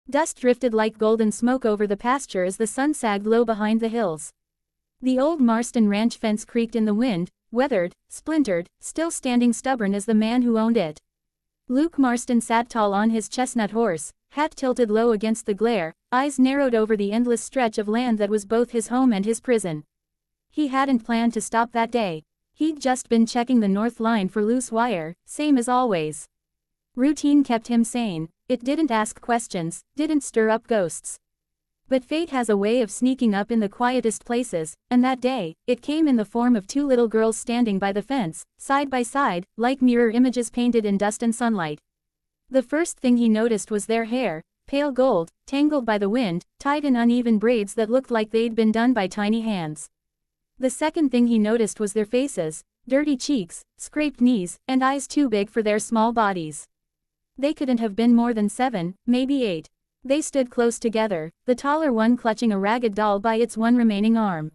Dust drifted like golden smoke over the pasture as the sun sagged low behind the hills. The old Marston ranch fence creaked in the wind, weathered, splintered, still standing stubborn as the man who owned it. Luke Marston sat tall on his chestnut horse, hat tilted low against the glare, eyes narrowed over the endless stretch of land that was both his home and his prison. He hadn't planned to stop that day. He'd just been checking the north line for loose wire, same as always. Routine kept him sane. It didn't ask questions, didn't stir up ghosts. But fate has a way of sneaking up in the quietest places, and that day, it came in the form of two little girls standing by the fence, side by side, like mirror images painted in dust and sunlight. The first thing he noticed was their hair, pale gold, tangled by the wind, tied in uneven braids that looked like they'd been done by tiny hands. The second thing he noticed was their faces, dirty cheeks, scraped knees, and eyes too big for their small bodies. They couldn't have been more than 7, maybe 8. They stood close together, the taller one clutching a ragged doll by its one remaining arm.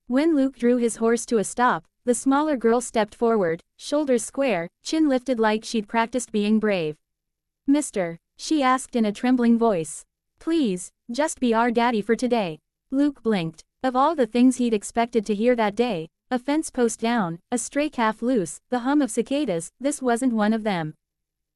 When Luke drew his horse to a stop, the smaller girl stepped forward, shoulders square, chin lifted like she'd practiced being brave. "Mister," she asked in a trembling voice. "Please, just be our daddy for today." Luke blinked. Of all the things he'd expected to hear that day, a fence post down, a stray calf loose, the hum of cicadas, this wasn't one of them.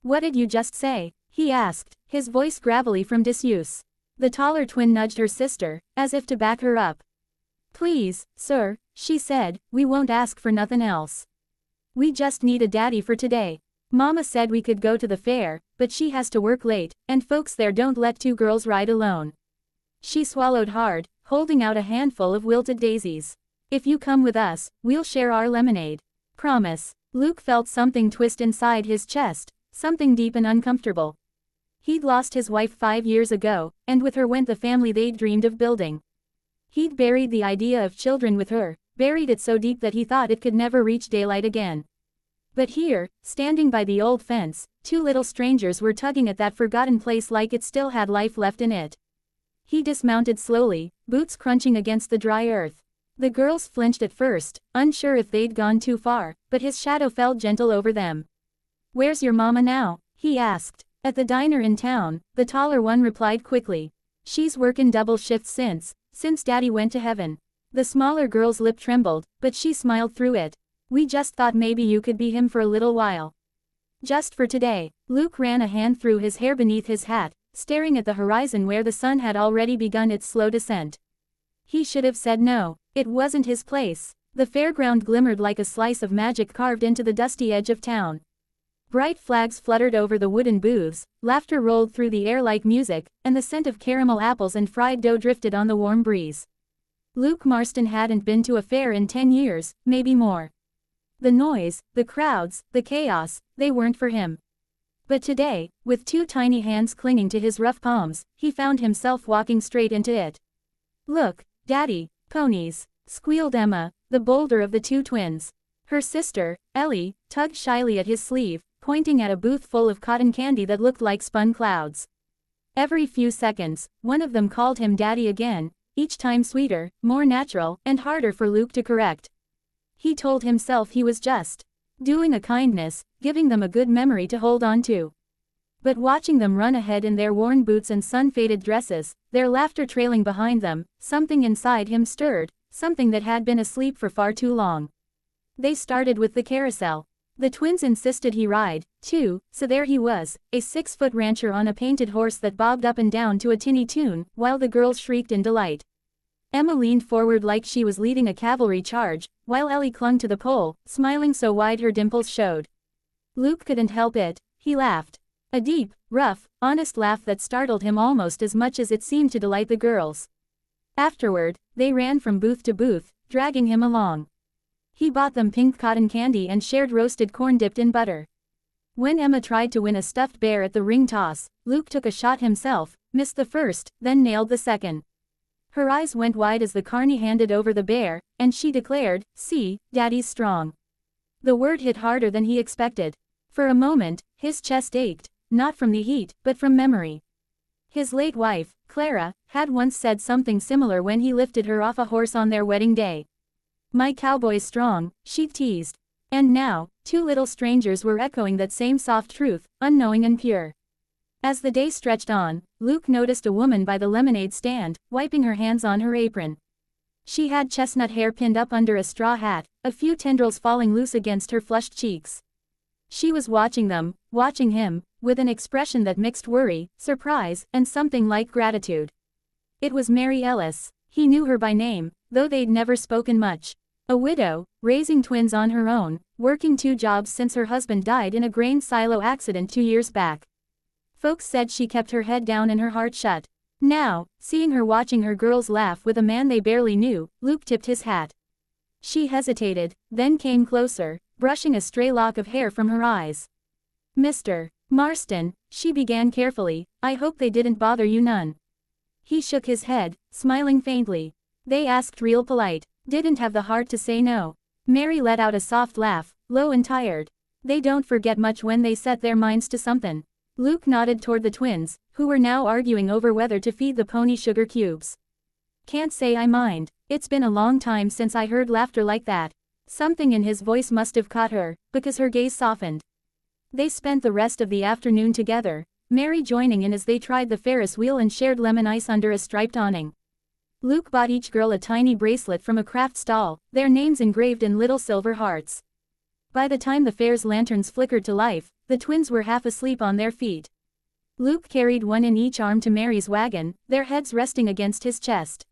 "What did you just say?" he asked, his voice gravelly from disuse. The taller twin nudged her sister, as if to back her up. "Please, sir," she said, "we won't ask for nothing else. We just need a daddy for today. Mama said we could go to the fair, but she has to work late, and folks there don't let two girls ride alone." She swallowed hard, holding out a handful of wilted daisies. "If you come with us, we'll share our lemonade. Promise." Luke felt something twist inside his chest, something deep and uncomfortable. He'd lost his wife 5 years ago, and with her went the family they'd dreamed of building. He'd buried the idea of children with her, buried it so deep that he thought it could never reach daylight again. But here, standing by the old fence, two little strangers were tugging at that forgotten place like it still had life left in it. He dismounted slowly, boots crunching against the dry earth. The girls flinched at first, unsure if they'd gone too far, but his shadow fell gentle over them. "Where's your mama now?" he asked. "At the diner in town," the taller one replied quickly. "She's workin' double shifts since Daddy went to heaven." The smaller girl's lip trembled, but she smiled through it. "We just thought maybe you could be him for a little while. Just for today." Luke ran a hand through his hair beneath his hat, staring at the horizon where the sun had already begun its slow descent. He should have said no. It wasn't his place. The fairground glimmered like a slice of magic carved into the dusty edge of town. Bright flags fluttered over the wooden booths, laughter rolled through the air like music, and the scent of caramel apples and fried dough drifted on the warm breeze. Luke Marston hadn't been to a fair in 10 years, maybe more. The noise, the crowds, the chaos, they weren't for him. But today, with two tiny hands clinging to his rough palms, he found himself walking straight into it. "Look, Daddy, ponies," squealed Emma, the bolder of the two twins. Her sister, Ellie, tugged shyly at his sleeve, pointing at a booth full of cotton candy that looked like spun clouds. Every few seconds, one of them called him Daddy again, each time sweeter, more natural, and harder for Luke to correct. He told himself he was just doing a kindness, giving them a good memory to hold on to. But watching them run ahead in their worn boots and sun-faded dresses, their laughter trailing behind them, something inside him stirred, something that had been asleep for far too long. They started with the carousel. The twins insisted he ride, too, so there he was, a 6-foot rancher on a painted horse that bobbed up and down to a tinny tune, while the girls shrieked in delight. Emma leaned forward like she was leading a cavalry charge, while Ellie clung to the pole, smiling so wide her dimples showed. Luke couldn't help it, he laughed. A deep, rough, honest laugh that startled him almost as much as it seemed to delight the girls. Afterward, they ran from booth to booth, dragging him along. He bought them pink cotton candy and shared roasted corn dipped in butter. When Emma tried to win a stuffed bear at the ring toss, Luke took a shot himself, missed the first, then nailed the second. Her eyes went wide as the carney handed over the bear, and she declared, "See, Daddy's strong." The word hit harder than he expected. For a moment, his chest ached, not from the heat, but from memory. His late wife, Clara, had once said something similar when he lifted her off a horse on their wedding day. "My cowboy's strong," she teased. And now, two little strangers were echoing that same soft truth, unknowing and pure. As the day stretched on, Luke noticed a woman by the lemonade stand, wiping her hands on her apron. She had chestnut hair pinned up under a straw hat, a few tendrils falling loose against her flushed cheeks. She was watching them, watching him, with an expression that mixed worry, surprise, and something like gratitude. It was Mary Ellis. He knew her by name, though they'd never spoken much. A widow, raising twins on her own, working 2 jobs since her husband died in a grain silo accident 2 years back. Folks said she kept her head down and her heart shut. Now, seeing her watching her girls laugh with a man they barely knew, Luke tipped his hat. She hesitated, then came closer, brushing a stray lock of hair from her eyes. "Mr. Marston," she began carefully, "I hope they didn't bother you none." He shook his head, smiling faintly. "They asked real polite. Didn't have the heart to say no." Mary let out a soft laugh, low and tired. "They don't forget much when they set their minds to something." Luke nodded toward the twins, who were now arguing over whether to feed the pony sugar cubes. "Can't say I mind. It's been a long time since I heard laughter like that." Something in his voice must have caught her, because her gaze softened. They spent the rest of the afternoon together, Mary joining in as they tried the Ferris wheel and shared lemon ice under a striped awning. Luke bought each girl a tiny bracelet from a craft stall, their names engraved in little silver hearts. By the time the fair's lanterns flickered to life, the twins were half asleep on their feet. Luke carried one in each arm to Mary's wagon, their heads resting against his chest.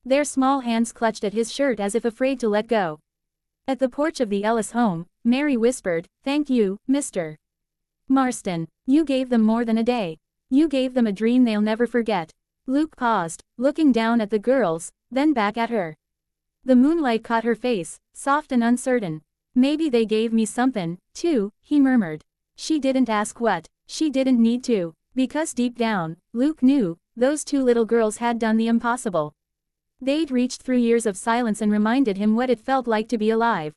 Their small hands clutched at his shirt as if afraid to let go. At the porch of the Ellis home, Mary whispered, "Thank you, Mr. Marston. You gave them more than a day. You gave them a dream they'll never forget." Luke paused, looking down at the girls, then back at her. The moonlight caught her face, soft and uncertain. "Maybe they gave me something, too," he murmured. She didn't ask what. She didn't need to, because deep down, Luke knew, those 2 little girls had done the impossible. They'd reached through years of silence and reminded him what it felt like to be alive.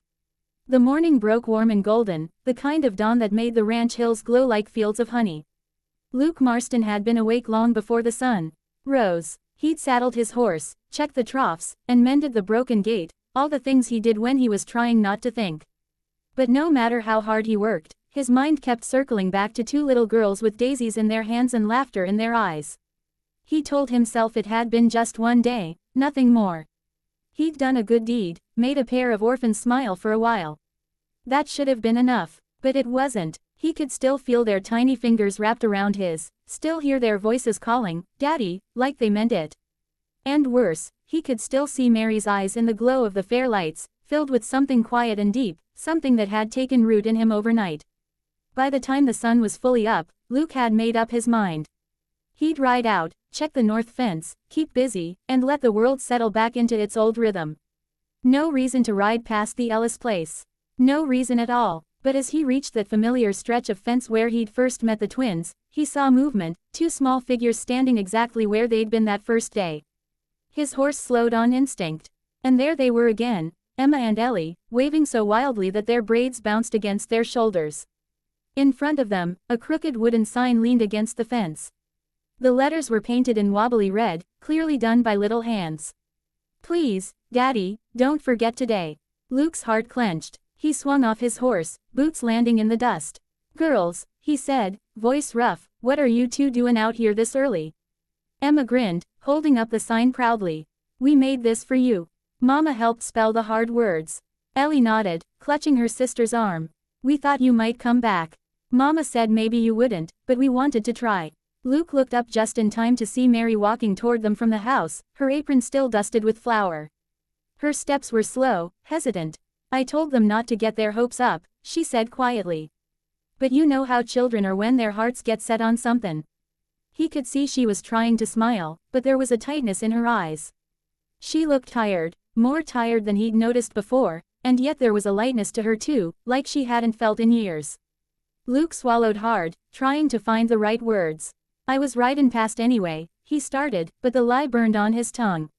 The morning broke warm and golden, the kind of dawn that made the ranch hills glow like fields of honey. Luke Marston had been awake long before the sun rose. He'd saddled his horse, checked the troughs, and mended the broken gate, all the things he did when he was trying not to think. But no matter how hard he worked, his mind kept circling back to 2 little girls with daisies in their hands and laughter in their eyes. He told himself it had been just one day, nothing more. He'd done a good deed, made a pair of orphans smile for a while. That should have been enough, but it wasn't. He could still feel their tiny fingers wrapped around his, still hear their voices calling, "Daddy," like they meant it. And worse, he could still see Mary's eyes in the glow of the fair lights, filled with something quiet and deep, something that had taken root in him overnight. By the time the sun was fully up, Luke had made up his mind. He'd ride out, check the north fence, keep busy, and let the world settle back into its old rhythm. No reason to ride past the Ellis place. No reason at all, but as he reached that familiar stretch of fence where he'd first met the twins, he saw movement, 2 small figures standing exactly where they'd been that first day. His horse slowed on instinct. And there they were again, Emma and Ellie, waving so wildly that their braids bounced against their shoulders. In front of them, a crooked wooden sign leaned against the fence. The letters were painted in wobbly red, clearly done by little hands. "Please, Daddy, don't forget today." Luke's heart clenched. He swung off his horse, boots landing in the dust. "Girls," he said, voice rough, "what are you 2 doing out here this early?" Emma grinned, holding up the sign proudly. "We made this for you." Mama helped spell the hard words. Ellie nodded, clutching her sister's arm. "We thought you might come back. Mama said maybe you wouldn't, but we wanted to try." Luke looked up just in time to see Mary walking toward them from the house, her apron still dusted with flour. Her steps were slow, hesitant. "I told them not to get their hopes up," she said quietly. "But you know how children are when their hearts get set on something." He could see she was trying to smile, but there was a tightness in her eyes. She looked tired, more tired than he'd noticed before, and yet there was a lightness to her too, like she hadn't felt in years. Luke swallowed hard, trying to find the right words. "I was ridin' past anyway," he started, but the lie burned on his tongue.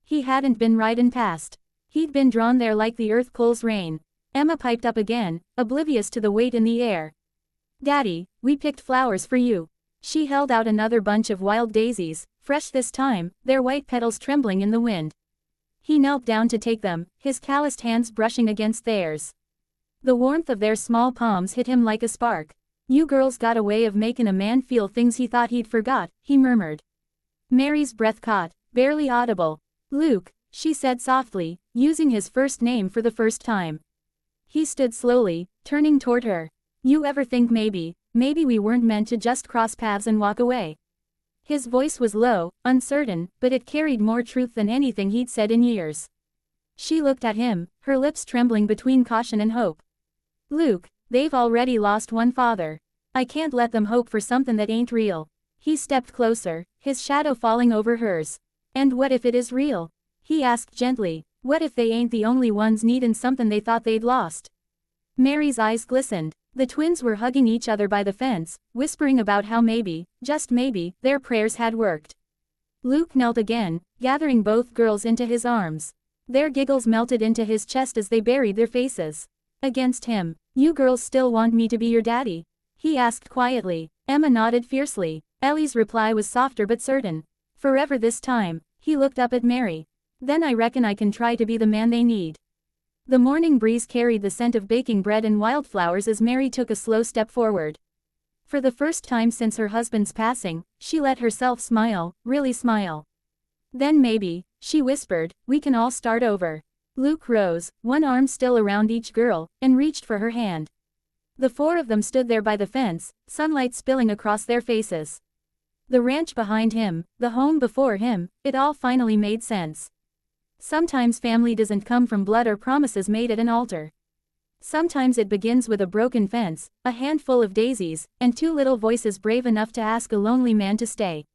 He hadn't been ridin' past. He'd been drawn there like the earth pulls rain. Emma piped up again, oblivious to the weight in the air. "Daddy, we picked flowers for you." She held out another bunch of wild daisies, fresh this time, their white petals trembling in the wind. He knelt down to take them, his calloused hands brushing against theirs. The warmth of their small palms hit him like a spark. You girls got a way of making a man feel things he thought he'd forgot, he murmured. Mary's breath caught, barely audible. Luke, she said softly, using his first name for the first time. He stood slowly, turning toward her. You ever think maybe we weren't meant to just cross paths and walk away? His voice was low, uncertain, but it carried more truth than anything he'd said in years. She looked at him, her lips trembling between caution and hope. Luke, they've already lost one father. I can't let them hope for something that ain't real. He stepped closer, his shadow falling over hers. And what if it is real? He asked gently. What if they ain't the only ones needin' something they thought they'd lost? Mary's eyes glistened. The twins were hugging each other by the fence, whispering about how maybe, just maybe, their prayers had worked. Luke knelt again, gathering both girls into his arms. Their giggles melted into his chest as they buried their faces against him. You girls still want me to be your daddy? He asked quietly. Emma nodded fiercely. Ellie's reply was softer but certain. Forever this time. He looked up at Mary. Then I reckon I can try to be the man they need. The morning breeze carried the scent of baking bread and wildflowers as Mary took a slow step forward. For the first time since her husband's passing, she let herself smile, really smile. Then maybe, she whispered, we can all start over. Luke rose, one arm still around each girl, and reached for her hand. The four of them stood there by the fence, sunlight spilling across their faces. The ranch behind him, the home before him, it all finally made sense. Sometimes family doesn't come from blood or promises made at an altar. Sometimes it begins with a broken fence, a handful of daisies, and two little voices brave enough to ask a lonely man to stay.